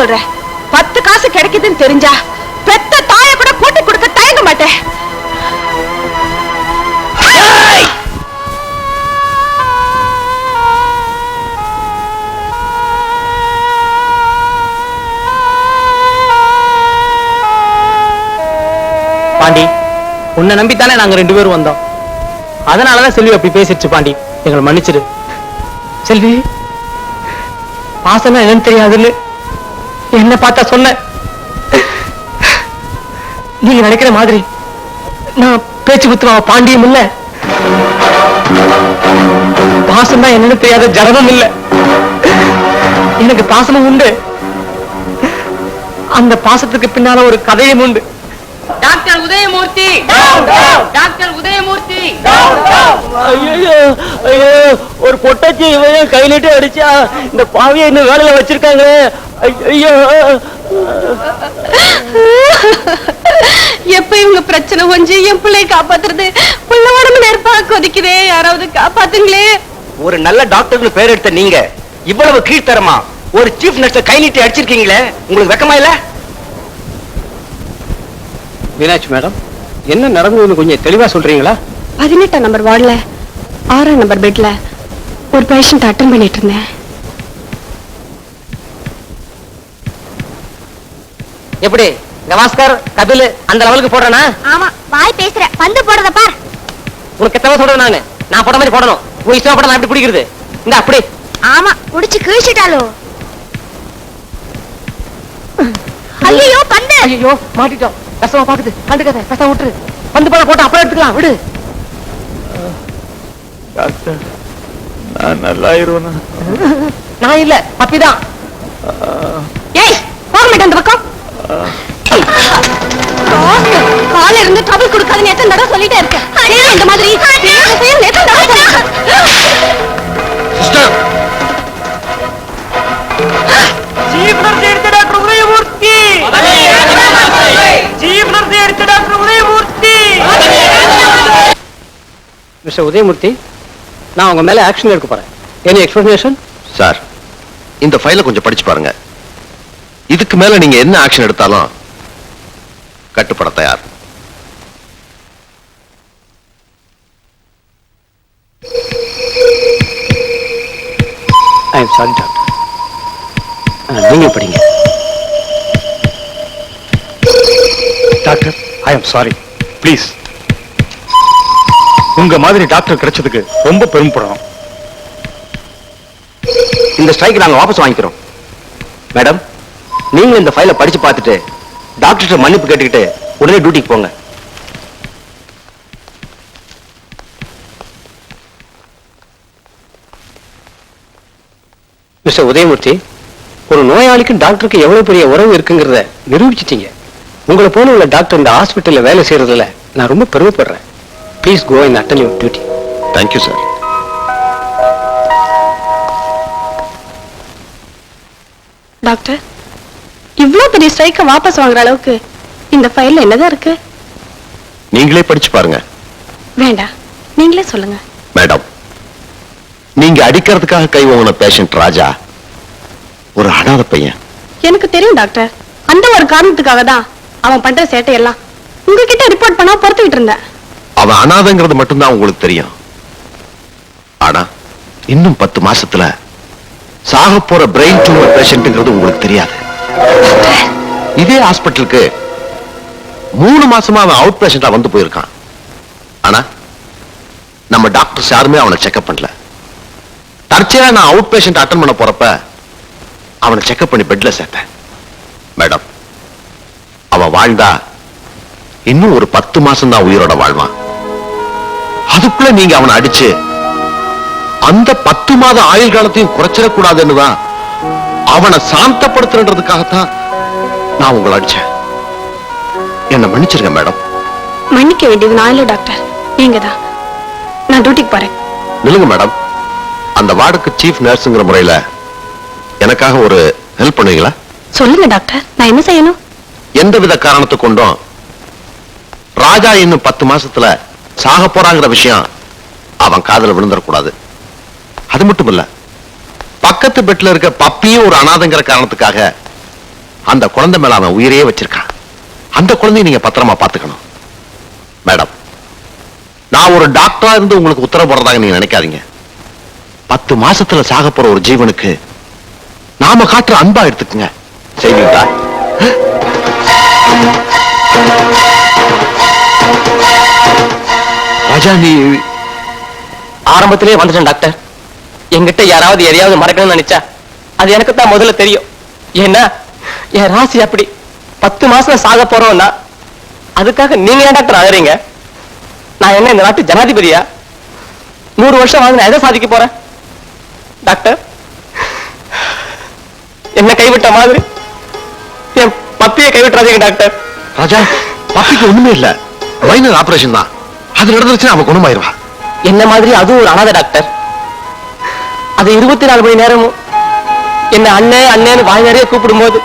சொல்றேன். 10 காசு கிடைக்குதுன்னு தெரிஞ்சா பெத்த தாய கூட கூட்டி கொடுக்க தயங்க மாட்டேன். பாண்டி, உன்னை நம்பித்தானே நாங்க 2 பேரும் வந்தோம். அதனாலதான் செல்வி அப்படி பேசிடுச்சு. பாண்டி, எங்களை மன்னிச்சிரு. செல்வி, பாசம் என்னன்னு தெரியாதுன்னு என்ன பார்த்தா சொன்ன. நீங்க நினைக்கிற மாதிரி நான் பேச்சு குத்துவா பாண்டியும் இல்ல, பாசம் தான் என்னன்னு தெரியாத ஜனமும் இல்ல. எனக்கு பாசமும் உண்டு, அந்த பாசத்துக்கு பின்னால ஒரு கதையும் உண்டு. Doctor Udayamurthy, doctor Udayamurthy. ஐயோ ஐயோ, ஒரு பொட்டச்சி இவன் கை நீட்டி அடிச்சா இந்த பாவியை இன்னும் வேலையில வச்சிருக்காங்க. ஐயோ, எப்ப இவங்க பிரச்சனை கொஞ்சம் என் பிள்ளைய காப்பாத்துறது? பிள்ளை உடம்பு நெருப்பா கொதிக்குதே, யாராவது காப்பாத்துங்களே. ஒரு நல்ல டாக்டர்னு பேர் எடுத்த நீங்க இவ்வளவு கீழ்த்தரமா ஒரு சீஃப் நர்ஸ கை நீட்டி அடிச்சிருக்கீங்களே, உங்களுக்கு வெக்கமா இல்ல? மீனாட்சி மேடம், என்ன நடந்ததுன்னு கொஞ்சம் தெளிவா சொல்றீங்களா? 18ஆம் நம்பர் வார்டுல 6ஆம் நம்பர் பெட்ல ஒரு பேஷண்ட் அட்டெண்ட் பண்ணிட்டு இருந்தேன். எப்படி கவாஸ்கர் கபில் அந்த லெவலுக்கு போடுறனா? ஆமா, வாய் பேசுற, பந்து போடுறத பார். உனக்கு எத்தனை சொல்றேன் நானு? நான் போட்ட மாதிரி போடணும். உன் இஷ்டம் போட நான் எப்படி பிடிக்கிறது? இந்த அப்படி. ஆமா, குடிச்சு கிழிச்சிட்டாலோ. ஐயோ, பந்து. ஐயோ, மாட்டிட்டோம். கஷ்டமா பாக்குது, கண்டுக்காத, கஷ்டம் விட்டுரு. பந்து பாட போட்டு அப்புறம் எடுத்துக்கலாம், விடு. டாக்டர், நான் நல்லா இருவேனா? நான் இல்ல, பப்பிதான். ஏய், போக மாட்டேன் அந்த பக்கம். கால இருந்து ட்ரபிள் கொடுக்காதுன்னு எத்தனை தடவை சொல்லிட்டே இருக்கேன். இந்த மாதிரி சீஃப் நர்ஸ் எடுத்த டாக்டர் உதயமூர்த்தி, சீஃப் நர்ஸ் எடுத்த டாக்டர் உதயமூர்த்தி. மிஸ்டர் உதயமூர்த்தி, நான் உங்க மேல ஆக்ஷன் எடுக்க போறேன். Any explanation? சார், இந்த ஃபைலை கொஞ்சம் படிச்சு பாருங்க. இதுக்கு மேல நீங்க என்ன ஆக்ஷன் எடுத்தாலும் கட்டுப்பட தயார். I am sorry doctor. நீங்க படிங்க. Doctor, I am sorry, please. உங்க மாதிரி டாக்டர் கிடைச்சதுக்கு ரொம்ப பெருமைப்படணும். இந்த ஸ்ட்ரைக் நாங்க வாபஸ் வாங்கிக்கிறோம். மேடம், நீங்க இந்த ஃபைலை படிச்சு பார்த்துட்டு டாக்டர் மன்னிப்பு கேட்டுக்கிட்டு உடனே டியூட்டிக்கு போங்க. மிஸ்டர் உதயமூர்த்தி, ஒரு நோயாளிக்கும் டாக்டருக்கு எவ்வளவு பெரிய உறவு இருக்குங்கிறத நிரூபிச்சிட்டீங்க. உங்களை போல உள்ள டாக்டர் இந்த ஹாஸ்பிட்டல்ல வேலை செய்யறதுல நான் ரொம்ப பெருமைப்படுறேன். Please go and attend your duty. Thank you sir. Doctor, இவ்வளவு பெரிய ஸ்ட்ரைக்க வாபஸ் வாங்குற அளவுக்கு இந்த ஃபைல்ல என்னதான் இருக்கு? நீங்களே படிச்சு பாருங்க. வேண்டாம், நீங்களே சொல்லுங்க. மேடம், நீங்க அடிக்கிறதுக்காக கை வாங்கின பேஷண்ட் ராஜா ஒரு அனாதை பையன். எனக்கு தெரியும் டாக்டர். அந்த ஒரு காரணத்துக்காக தான் அவன் பண்ற சேட்டையெல்லாம் உங்ககிட்ட ரிப்போர்ட் பண்ணா பொறுத்துக்கிட்டு இருந்தேன். அவன் அனாதைங்கிறது மட்டும்தான் உங்களுக்கு தெரியும். ஆனா இன்னும் 10 மாசத்துல சாக போற பிரெயின் டியூமர் பேஷண்ட்ங்கிறது உங்களுக்கு தெரியாது. இதே ஹாஸ்பிட்டலுக்கு 3 மாசமா அவன் அவுட் பேஷண்டா வந்து போயிருக்கான். ஆனா நம்ம டாக்டர்ஸ் யாருமே அவனை செக்அப் பண்ணல. தற்செயலா நான் அவுட் பேஷண்ட் அட்டெண்ட் பண்ண போறப்ப அவனை செக்அப் பண்ணி பெட்ல சேர்த்தேன். மேடம், அவன் வாழ்ந்தா இன்னும் ஒரு 10 மாசம் தான் உயிரோட வாழ்வான். அதுக்குள்ள நீங்க அவனை அடிச்சு அந்த 10 மாத ஆயுள் காலத்தையும் குறைச்சிடக்கூடாதுன்னு தான் அவனை சாந்தப்படுத்துறதுக்காகத்தான் நான் உங்களை அடிச்சேன். என்ன மன்னிச்சிருங்க மேடம். மன்னிக்க வேண்டியது நான் இல்ல டாக்டர், நீங்க தான். நான் டியூட்டிக்கு போறேன். நில்லுங்க மேடம். அந்த வார்டுக்கு சீஃப் நர்ஸுங்கிற முறையில எனக்காக ஒரு ஹெல்ப் பண்ணுவீங்களா? சொல்லுங்க டாக்டர், நான் என்ன செய்யணும்? எந்தவித காரணத்தை கொண்டும் ராஜா இன்னும் 10 மாசத்துல சாக போறாங்கிற விஷயம் அவன் காதுல விழுந்துடக்கூடாது. அது மட்டும் இல்ல, பக்கத்து பெட்ல இருக்க பப்பியும் ஒரு அனாதைங்கிற காரணத்துக்காக அந்த குழந்தை மேல அவன் உயிரையே வச்சிருக்கான். அந்த குழந்தையை நீங்க பத்திரமா பாத்துக்கணும். மேடம், நான் ஒரு டாக்டரா இருந்து உங்களுக்கு உத்தரவு போடுறதாக நீங்க நினைக்காதீங்க. 10 மாசத்துல சாக போற ஒரு ஜீவனுக்கு நாம காட்டுற அன்பா எடுத்துக்குங்க. செய்வீங்களா? ராஜா, நீ ஆரம்பத்திலே வந்துட்டேன் டாக்டர். என்கிட்ட யாராவது எதையாவது மறக்கணும்னு நினைச்சா அது எனக்கு தான் முதல்ல தெரியும். ஏன்னா என் ராசி அப்படி. 10 மாசம் சாக போறோம்னா அதுக்காக நீங்க ஏன் டாக்டர் அழறீங்க? நான் என்ன இந்த நாட்டு ஜனாதிபதியா? 100 வருஷம் வாழ்ந்து நான் எதை சாதிக்க போறேன்? டாக்டர், என்ன கைவிட்ட மாதிரி என் பப்பியை கைவிட்டுறாதீங்க டாக்டர். ராஜா, பப்பிக்கு ஒண்ணுமே இல்ல. மைனர் ஆபரேஷன் தான். அது நடந்துருச்சுன்னா அவன் குணமாயிருவா. என்ன மாதிரி அதுவும் ஒரு அனாதை டாக்டர். அது 24 மணி நேரமும் என்ன அண்ணே அண்ணேன்னு வாய் நிறைய கூப்பிடும் போது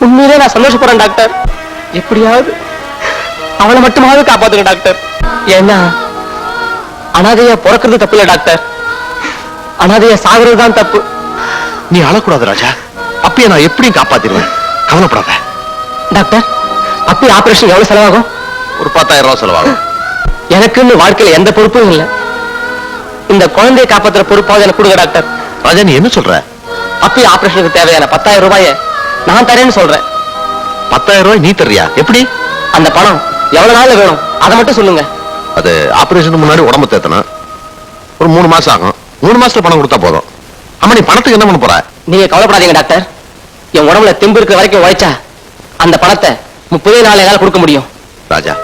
உண்மையிலே நான் சந்தோஷப்படுறேன் டாக்டர். எப்படியாவது அவளை மட்டுமாவது காப்பாத்துங்க டாக்டர். ஏன்னா அனாதையா பிறக்கிறது தப்பு இல்ல டாக்டர், அனாதையா சாகிறது தான் தப்பு. நீ அழக்கூடாது ராஜா. பப்பியை நான் எப்படியும் காப்பாத்திடுவேன். கவலைப்படாத. டாக்டர், அப்படி ஆபரேஷன் எவ்வளவு செலவாகும்? ஒரு 10,000 ரூபாய் செலவாகும். எனக்குன்னு வாழ்க்கையில எந்த பொறுப்பும் இல்லை. இந்த குழந்தையை காப்பாத்துற பொறுப்பாவது எனக்கு கொடுங்க டாக்டர். ராஜா, நீ என்ன சொல்ற? அப்படி ஆபரேஷனுக்கு தேவையான 10,000 ரூபாயை நான் தரேன்னு சொல்றேன். 10,000 ரூபாய் நீ தர்றியா? எப்படி? அந்த பணம் எவ்வளவு நாள்ல வேணும் அதை மட்டும் சொல்லுங்க. அது ஆபரேஷனுக்கு முன்னாடி உடம்பு தேத்தணும். ஒரு 3 மாசம் ஆகும். 3 மாசத்துல பணம் கொடுத்தா போதும். அம்மா, நீ பணத்துக்கு என்ன பண்ண போற? நீங்க கவலைப்படாதீங்க டாக்டர். என் உடம்புல தெம்பு இருக்கிற வரைக்கும் உழைச்சா அந்த பணத்தை 30 நாள் என்னால கொடுக்க முடியும். ராஜா,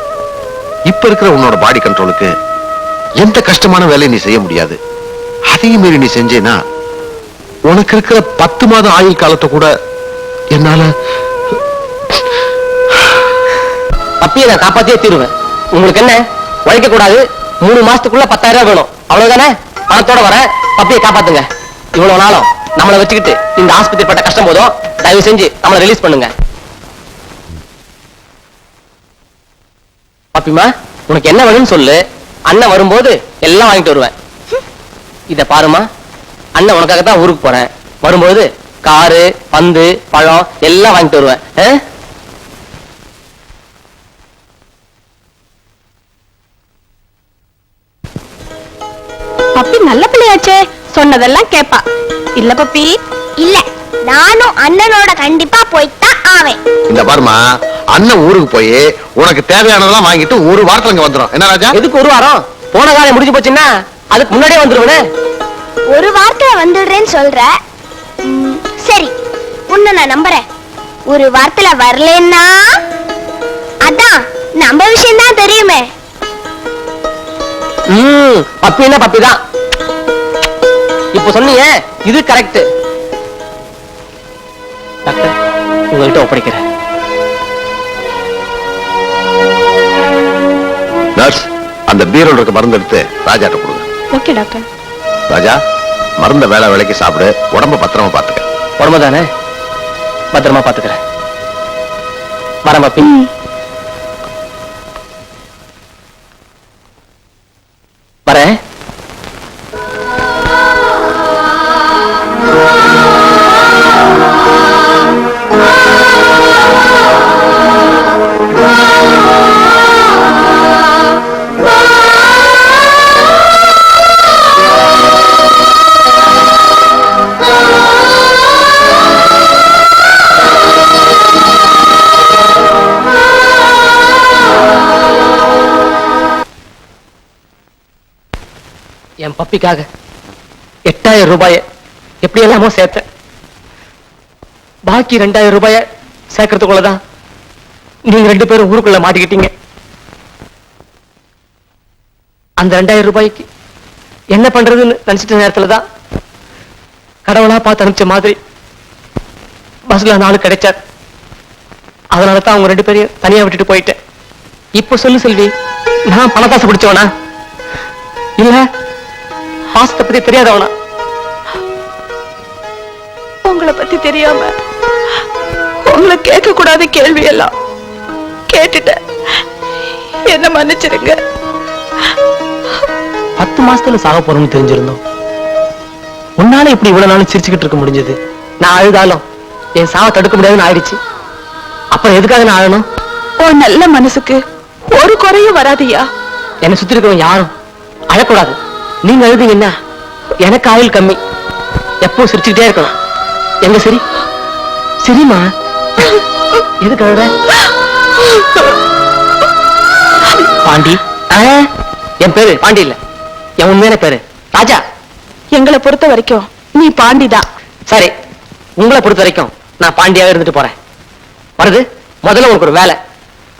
இப்ப இருக்கிற உன்னோட பாடி கண்ட்ரோலுக்கு எந்த கஷ்டமான வேலையை நீ செய்ய முடியாது. அதையும் மீறி நீ செஞ்சேனா உனக்கு இருக்கிற 10 மாதம் ஆயுள் காலத்தை கூட என்னால அப்பயே நான் காப்பாத்தியே தீருவேன். உங்களுக்கு என்ன, உழைக்க கூடாது, 3 மாசத்துக்குள்ள 10,000 ரூபாய் வேணும், அவ்வளவுதானே? பணத்தோட வர பப்பியை காப்பாத்துங்க. இவ்வளவு நாளும் நம்மளை வச்சுக்கிட்டு இந்த ஆஸ்பத்திரி பட்ட கஷ்டம் போதும். தயவு செஞ்சு நம்மளை ரிலீஸ் பண்ணுங்க. பப்பிமா, உனக்கு என்ன வேணும்னு சொல்லு, அண்ணன் வரும்போது எல்லாம் வாங்கிட்டு வருவேன். இத பாருமா, அண்ணன் உனக்காக தான் ஊருக்கு போறேன். வரும்போது காரு, பந்து, பழம் எல்லாம் வாங்கிட்டு வருவேன். பப்பி நல்ல பிள்ளையாச்சே, சொன்னதெல்லாம் கேப்பா. இல்ல பப்பி? இல்ல, நானும் அண்ணனோட கண்டிப்பா போய்தான் ஆவேன். இந்த பாருமா, அண்ணன் ஊருக்கு போய் உனக்கு தேவையானதெல்லாம் வாங்கிட்டு ஒரு வாரத்துல இங்க வந்துடும். என்ன ராஜா? எதுக்கு ஒரு வாரம்? போன காலம் முடிஞ்சு போச்சுன்னா அதுக்கு முன்னாடியே வந்துருவனே. ஒரு வாரத்துல வந்துடுறேன்னு சொல்ற. சரி, உன்னை நான் நம்புறேன். ஒரு வாரத்துல வரலன்னா அதான் நம்ம விஷயம் தான் தெரியுமே. பப்பின்னா பப்பி தான். இப்ப சொன்னீங்க, இது கரெக்ட். டாக்டர், உங்கள்கிட்ட ஒப்படைக்கிறேன். நர்ஸ், அந்த பீரோல இருக்க மருந்து எடுத்து ராஜாட்ட கொடுங்க. Okay doctor. ராஜா, மருந்த வேலை வேலைக்கு சாப்பிடு. உடம்ப பத்திரமா பாத்துக்க. உடம்பு தானே, பத்திரமா பாத்துக்கிறேன். வரேன் பப்பி. வரேன். என் பப்பிக்காக 8,000 ரூபாயை எப்படி எல்லாமோ சேர்த்தேன். பாக்கி 2,000 ரூபாயை சேர்க்கறதுக்குள்ளதான் நீங்க 2 பேரும் ஊருக்குள்ள மாட்டிக்கிட்டீங்க. அந்த 2,000 ரூபாய்க்கு என்ன பண்றதுன்னு நினைச்சிட்ட நேரத்துலதான் கடவுளா பார்த்து அனுப்பிச்ச மாதிரி பஸ்ல 4 கிடைச்சார். அதனாலதான் அவங்க 2 பேரையும் தனியா விட்டுட்டு போயிட்டேன். இப்ப சொல்லு செல்வி, நான் பணத்தாசை பிடிச்சவனா இல்ல பாசத்தை பத்தி தெரியாதவனா? உங்களை பத்தி தெரியாம உங்களை கேட்க கூடாத கேள்வி எல்லாம் கேட்டுட்டேன். என்ன மன்னிச்சிருங்க. 10 மாசத்துல சாக போறோம்னு தெரிஞ்சிருந்தோம். உன்னால இப்படி இவ்வளவு நாளும் சிரிச்சுக்கிட்டு இருக்க முடிஞ்சது. நான் அழுதாலும் என் சாவை தடுக்க முடியாதுன்னு ஆயிடுச்சு. அப்புறம் எதுக்காக நான் ஆகணும்? உன் நல்ல மனசுக்கு ஒரு குறையும் வராதியா. என்னை சுத்தி இருக்கிறவங்க யாரும் அழக்கூடாது. நீங்க அழுதீங்கன்னா எனக்கு ஆயுள் கம்மி. எப்பவும் சிரிச்சுக்கிட்டே இருக்கணும். எங்க சரி சரிம்மா, எதுக்கு அழுற? பாண்டி. என் பேரு பாண்டி இல்ல, என் உண்மையான பேரு ராஜா. எங்களை பொறுத்த வரைக்கும் நீ பாண்டிதான். சரி, உங்களை பொறுத்த வரைக்கும் நான் பாண்டியாவே இருந்துட்டு போறேன். வருது முதல்ல உங்களுக்கு ஒரு வேலை,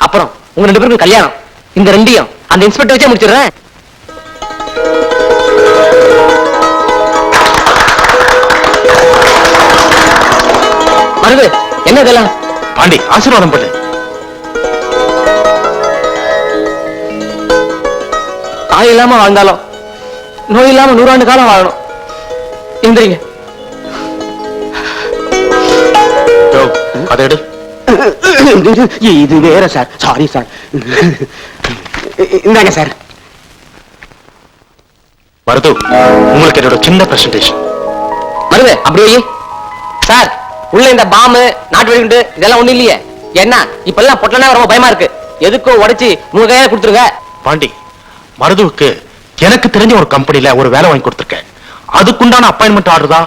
அப்புறம் உங்க 2 பேருக்கும் கல்யாணம். இந்த 2ஐயும் அந்த இன்ஸ்பெக்டர் வச்சே முடிச்சிடுறேன். வருது என்ன இதெல்லாம்? பாண்டி ஆசீர்வாதம் பண்ணு. தாய் இல்லாம வாழ்ந்தாலும் நோய் இல்லாம 100 ஆண்டு காலம் வாழணும். எந்திரிங்க. அதை எடு. இது வேற சார், சாரி சார். இந்தாங்க சார். மருது, உங்களுக்கு என்னோட சின்ன பிரசன்டேஷன். வருது அப்படியே சார். உள்ள இந்த பாம்பு, நாட்டு வெடிகுண்டு இதெல்லாம் ஒண்ணு இல்லையே. என்ன இப்பெல்லாம் பொட்டலனா ரொம்ப பயமா இருக்கு. எதுக்கோ உடைச்சு உங்க கையில கொடுத்துருங்க. பாண்டி, மருதுவுக்கு எனக்கு தெரிஞ்ச ஒரு கம்பெனில ஒரு வேலை வாங்கி கொடுத்துருக்கேன். அதுக்குண்டான அப்பாயின்மெண்ட் ஆர்டர் தான்